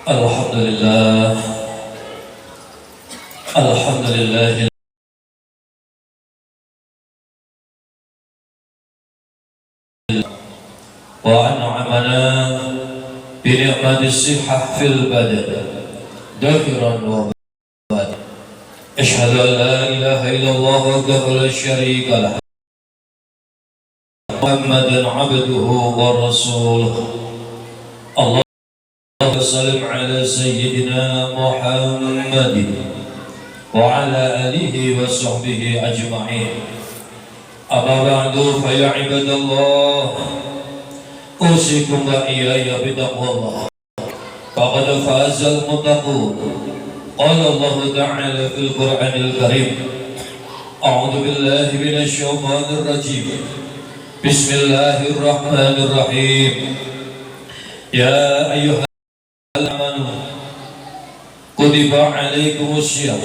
Alhamdulillah, Alhamdulillah wa an'amana bi ni'mati sihhah fil badan dakhiran wa batin. Asyhadu an la ilaha illallah wahdahu la syarika lah, Muhammadan abduhu wa rasuluh. Allahumma sallim ala sayyidina Muhammadin wa ala alihi wa sahbihi ajma'in. Amma ba'du, fa ya ibadallah, usikum wa iyaya bitaqwallah. Faqad fazal muttaqun. Qala Allah ta'ala fil Qur'anil Karim, a'udzu billahi minasy syaithanir rajim. Bismillahirrahmanirrahim. Ya ayyuhalladzina amanu kutiba 'alaikumus syiyam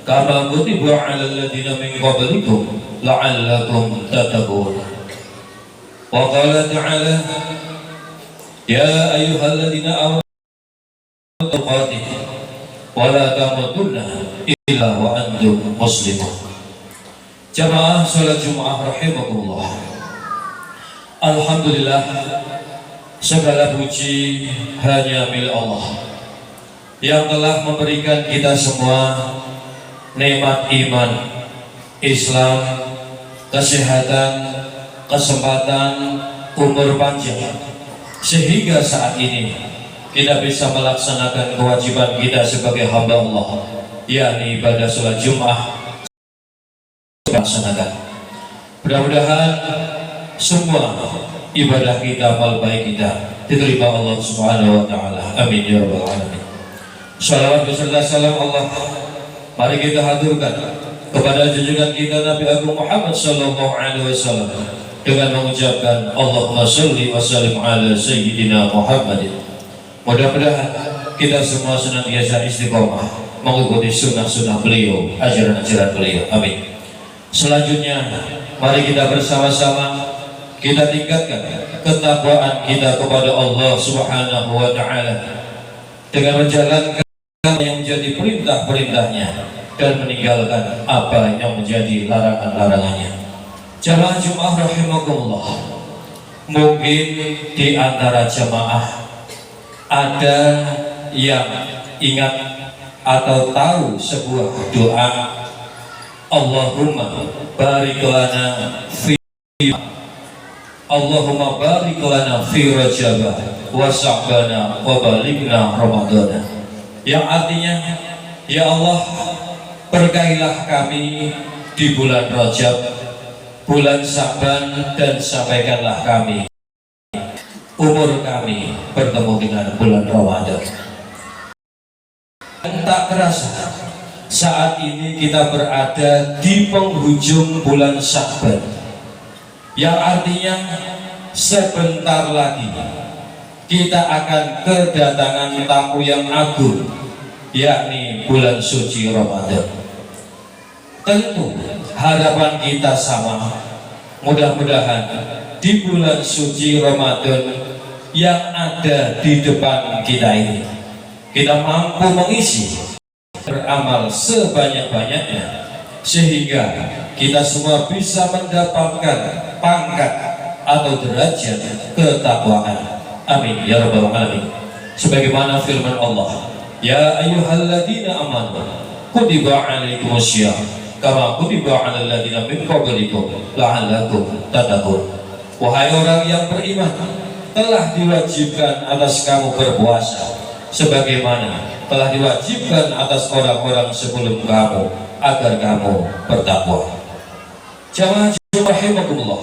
kama kutiba 'alal ladzina min qablikum la'allakum tattaqun. Wa qala ta'ala, ya ayyuhalladzina amanu tuqatih wa la tamutunna illa wa antum muslimun. Jamaah salat Jumat rahimakumullah. Alhamdulillah, segala puji hanya milik Allah yang telah memberikan kita semua nikmat iman, Islam, kesehatan, kesempatan, umur panjang, sehingga saat ini kita bisa melaksanakan kewajiban kita sebagai hamba Allah, yakni ibadah sholat Jumat. Mudah-mudahan semua ibadah kita, amal baik kita diterima Allah Subhanahu wa taala. Amin ya rabbal alamin. Shalawat beserta salam Allah mari kita haturkan kepada junjungan kita Nabi Agung Muhammad sallallahu alaihi wasallam dengan mengucapkan Allahumma shalli wa sallim ala sayyidina Muhammadin. Mudah-mudahan kita semua senantiasa istiqomah mengikuti sunnah-sunnah beliau, ajaran-ajaran beliau. Amin. Selanjutnya mari kita bersama-sama kita tingkatkan ketakwaan kita kepada Allah Subhanahu wa taala dengan menjalankan yang menjadi perintah-perintahnya dan meninggalkan apa yang menjadi larangan-larangannya. Jamaah Jumat rahimakumullah, mungkin di antara jamaah ada yang ingat atau tahu sebuah doa, Allahumma barik lana fi Allahumma barik lana fi Rajab wa Sya'ban wa balighna Ramadan, yang artinya, ya Allah, berkailah kami di bulan Rajab, bulan Sya'ban, dan sampaikanlah kami umur kami bertemu dengan bulan Ramadan. Dan tak terasa saat ini kita berada di penghujung bulan Sya'ban, yang artinya sebentar lagi kita akan kedatangan tamu yang agung, yakni bulan suci Ramadan. Tentu harapan kita sama, mudah-mudahan di bulan suci Ramadan yang ada di depan kita ini kita mampu mengisi beramal sebanyak-banyaknya sehingga kita semua bisa mendapatkan pangkat atau derajat ketakwaan. Amin ya rabbal alamin. Sebagaimana firman Allah, ya ayyuhalladzina amanu kutiba 'alaikumus syiyam kama kutiba 'alal ladzina min qablikum la'allakum tattaqun. Wahai orang yang beriman, telah diwajibkan atas kamu berpuasa sebagaimana telah diwajibkan atas orang-orang sebelum kamu agar kamu bertakwa. Jamaah rahimakumullah,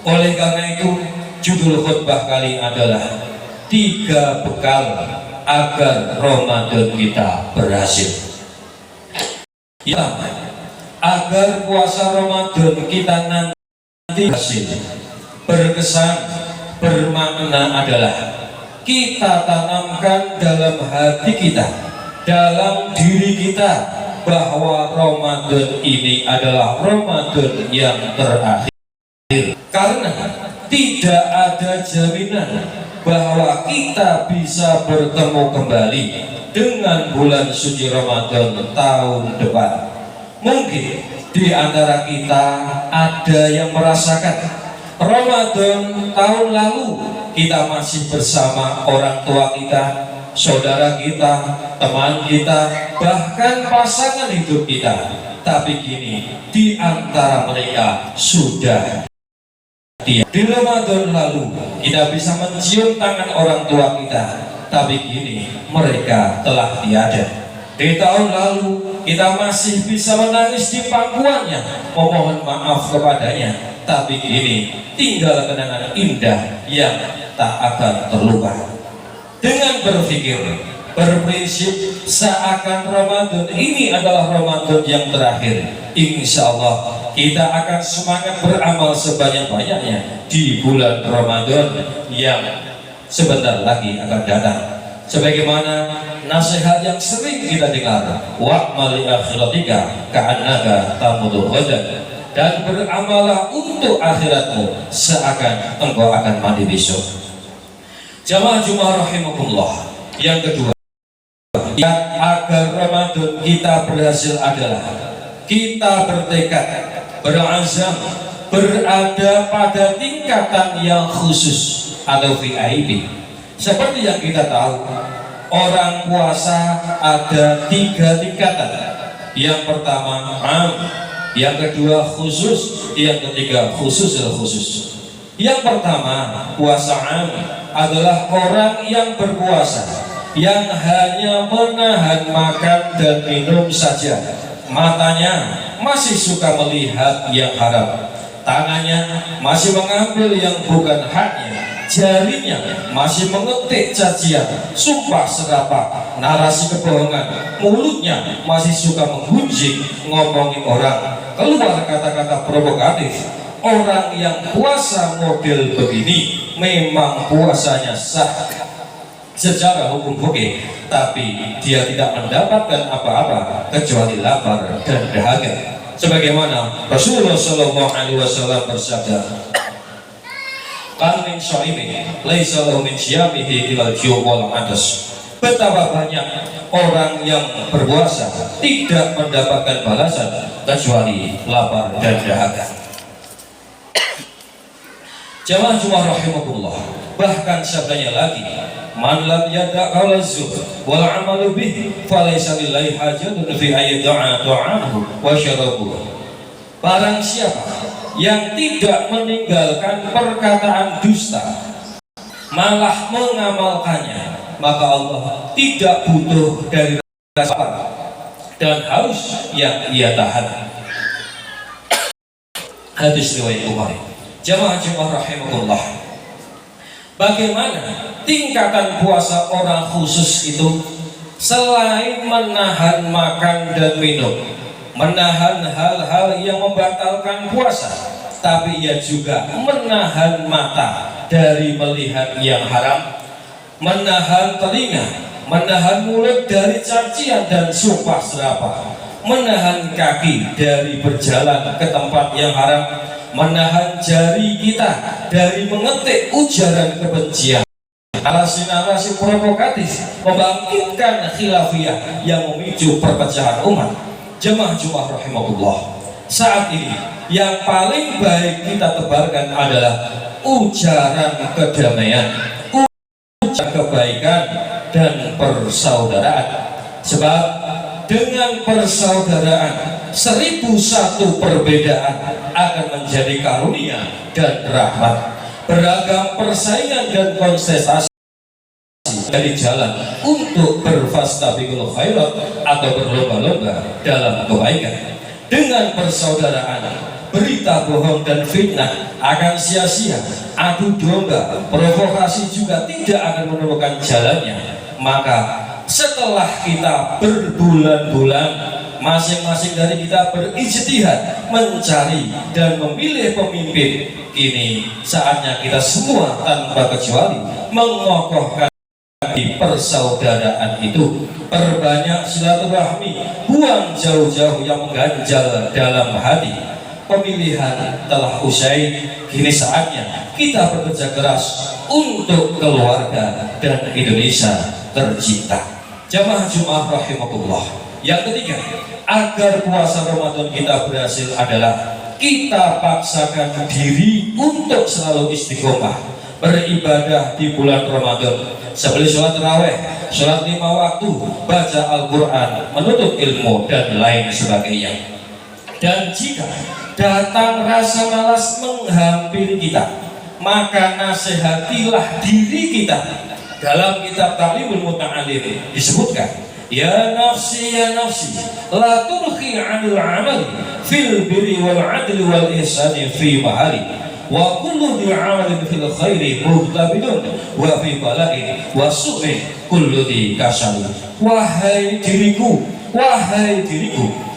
oleh karena itu judul khutbah kali adalah 3 bekal agar Ramadan kita berhasil. Ya, agar puasa Ramadan kita nanti berhasil, berkesan, bermakna adalah kita tanamkan dalam hati kita, dalam diri kita, bahwa Ramadan ini adalah Ramadan yang terakhir. Karena tidak ada jaminan bahwa kita bisa bertemu kembali dengan bulan suci Ramadan tahun depan. Mungkin di antara kita ada yang merasakan Ramadan tahun lalu kita masih bersama orang tua kita, saudara kita, teman kita, bahkan pasangan hidup kita. Tapi kini di antara mereka sudah di Ramadan lalu kita bisa mencium tangan orang tua kita, tapi kini mereka telah tiada. Di tahun lalu kita masih bisa menangis di pangkuannya, memohon maaf kepadanya, tapi kini tinggal kenangan indah yang tak akan terlupa. Dengan berprinsip seakan Ramadan ini adalah Ramadan yang terakhir, insya Allah kita akan semangat beramal sebanyak-banyaknya di bulan Ramadan yang sebentar lagi akan datang. Sebagaimana nasihat yang sering kita dengar, wa'mal li akhiratika ka'annaka tamutu ghadan, dan beramalah untuk akhiratmu seakan engkau akan mati besok. Jamaah Jumat rahimakumullah. Yang kedua, yang agar Ramadan kita berhasil adalah kita bertekad, berazam, berada pada tingkatan yang khusus atau VIP. Seperti yang kita tahu, orang puasa ada 3 tingkatan. Yang pertama am, yang kedua khusus, yang ketiga khusus. Yang pertama puasa am adalah orang yang berpuasa yang hanya menahan makan dan minum saja. Matanya masih suka melihat yang haram, tangannya masih mengambil yang bukan haknya, jarinya masih mengetik cacian, sumpah serapah, narasi kebohongan, mulutnya masih suka menggunjing, ngomongin orang, keluar kata-kata provokatif. Orang yang puasa model begini memang puasanya sah secara hukum fikih, tapi dia tidak mendapatkan apa-apa kecuali lapar dan dahaga. Sebagaimana Rasulullah SAW bersabda, "Kan min sha'imin laisa lahu min syiyamihi illa al-ju' wal 'atas." Betapa banyak orang yang berpuasa tidak mendapatkan balasan kecuali lapar dan dahaga. Jamaah Jumat rahimakumullah. Bahkan sabdanya lagi, man lam yada' qawla zuhd wal 'amalu bih falaysa lillahi hajatun fi ayyada'a ta'amuhu wa syarabuhu. Barang siapa yang tidak meninggalkan perkataan dusta malah mengamalkannya, maka Allah tidak butuh dari rasa lapar dan haus yang ia tahan. Hadis riwayat Bukhari. Jamaah Jumat rahimakumullah. Bagaimana tingkatan puasa orang khusus itu? Selain menahan makan dan minum, menahan hal-hal yang membatalkan puasa, tapi ia juga menahan mata dari melihat yang haram, menahan telinga, menahan mulut dari cacian dan sumpah serapah, menahan kaki dari berjalan ke tempat yang haram, menahan jari kita dari mengetik ujaran kebencian, narasi-narasi provokatif, membangkitkan khilafiyah yang memicu perpecahan umat. Jemaah Jumat rahimahullah, saat ini yang paling baik kita tebarkan adalah ujaran kedamaian, ujaran kebaikan dan persaudaraan. Sebab dengan persaudaraan 1001 perbedaan akan menjadi karunia dan rahmat. Beragam persaingan dan kontestasi dari jalan untuk berfastabiqul khairat atau berlomba-lomba dalam kebaikan. Dengan persaudaraan, berita bohong dan fitnah akan sia-sia. Adu domba, provokasi juga tidak akan menemukan jalannya. Maka setelah kita berbulan-bulan masing-masing dari kita berijtihad mencari dan memilih pemimpin, kini saatnya kita semua tanpa kecuali mengokohkan di persaudaraan itu. Perbanyak silaturahmi, buang jauh-jauh yang mengganjal dalam hati. pemilihan telah usai, kini saatnya kita bekerja keras untuk keluarga dan Indonesia tercinta. Jamaah Jumat rahimakumullah. Yang ketiga, agar puasa Ramadan kita berhasil adalah kita paksakan diri untuk selalu istiqomah beribadah di bulan Ramadan, seperti sholat tarawih, sholat 5 waktu, baca Al-Quran, menuntut ilmu dan lain sebagainya. Dan jika datang rasa malas menghampiri kita, maka nasihatilah diri kita. Dalam kitab Ta'limul Muta'alim disebutkan, ya nafsi la turhi 'anil 'amali fil birri wal 'adli wal ihsani fi mahali wa kullu dhi 'amalin fil khairi muhtabidun wa fi bala'in wa su'in kullu dhi kasali. Wahai diriku,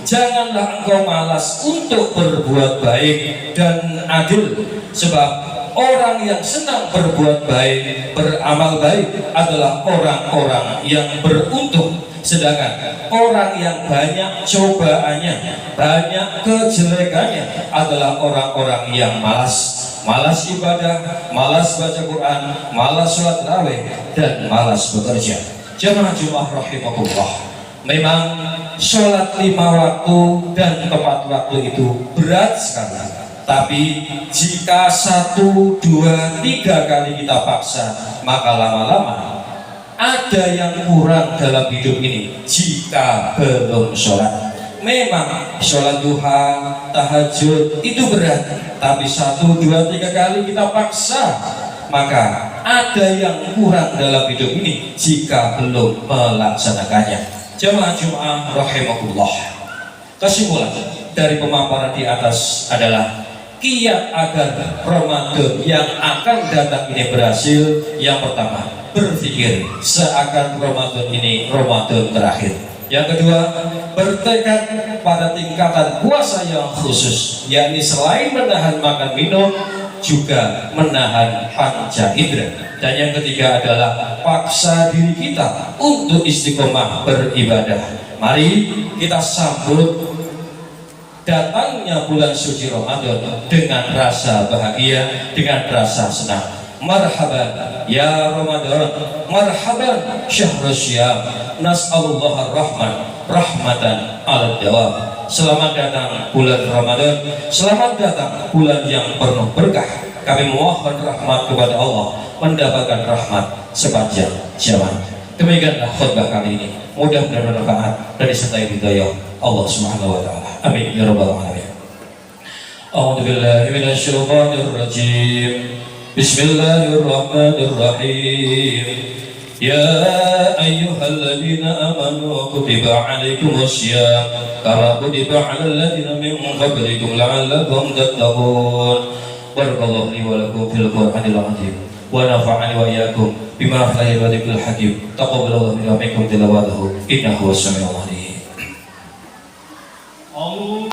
janganlah engkau malas untuk berbuat baik dan adil, sebab orang yang senang berbuat baik, beramal baik adalah orang-orang yang beruntung. Sedangkan orang yang banyak cobaannya, banyak kejelekannya adalah orang-orang yang malas ibadah, malas baca Quran, malas sholat tarawih, dan malas bekerja. Jamaah Jumat rahimakumullah, memang sholat 5 waktu dan tepat waktu itu berat sekali. Tapi jika 1, 2, 3 kali kita paksa, maka lama-lama ada yang kurang dalam hidup ini. Jika belum sholat, memang sholat duha, tahajud itu berat, tapi 1, 2, 3 kali kita paksa, maka ada yang kurang dalam hidup ini jika belum melaksanakannya. Jamaah Jumat rahimakumullah, kesimpulan dari pemaparan di atas adalah kiat agar Ramadan yang akan datang ini berhasil. Yang pertama, berpikir seakan Ramadan ini Ramadan terakhir. Yang kedua, bertekad pada tingkatan puasa yang khusus, yakni selain menahan makan minum juga menahan panca indera. Dan yang ketiga adalah paksa diri kita untuk istiqomah beribadah. Mari kita sambut datangnya bulan suci Ramadan dengan rasa bahagia, dengan rasa senang. Marhaban ya Ramadan, marhaban syahrul syam, nas'alullah ar-rahman rahmatan ala dawam. Selamat datang bulan Ramadan, selamat datang bulan yang penuh berkah. Kami memohon rahmat kepada Allah, mendapatkan rahmat sepanjang zaman. Demikianlah khutbah kali ini, mudah-mudahan bermanfaat dan disertai hidayah Allah Subhanahu wa taala. Amin ya rabbal alamin. A'udzu billahi minasy syaithanir rajim. Bismillahirrahmanirrahim. Ya ayyuhalladzina amanu kutiba 'alaikumus syiyam kama kutiba 'alal ladzina min qablikum la'allakum tattaqun. Barakallahu li wa lakum fil Qur'anil 'azim wa nafa'ani wa iyyakum bima fihi wa dzikril hakim. Taqabbalallahu minna wa minkum tilawatahu innahu was-sami'ul 'alim.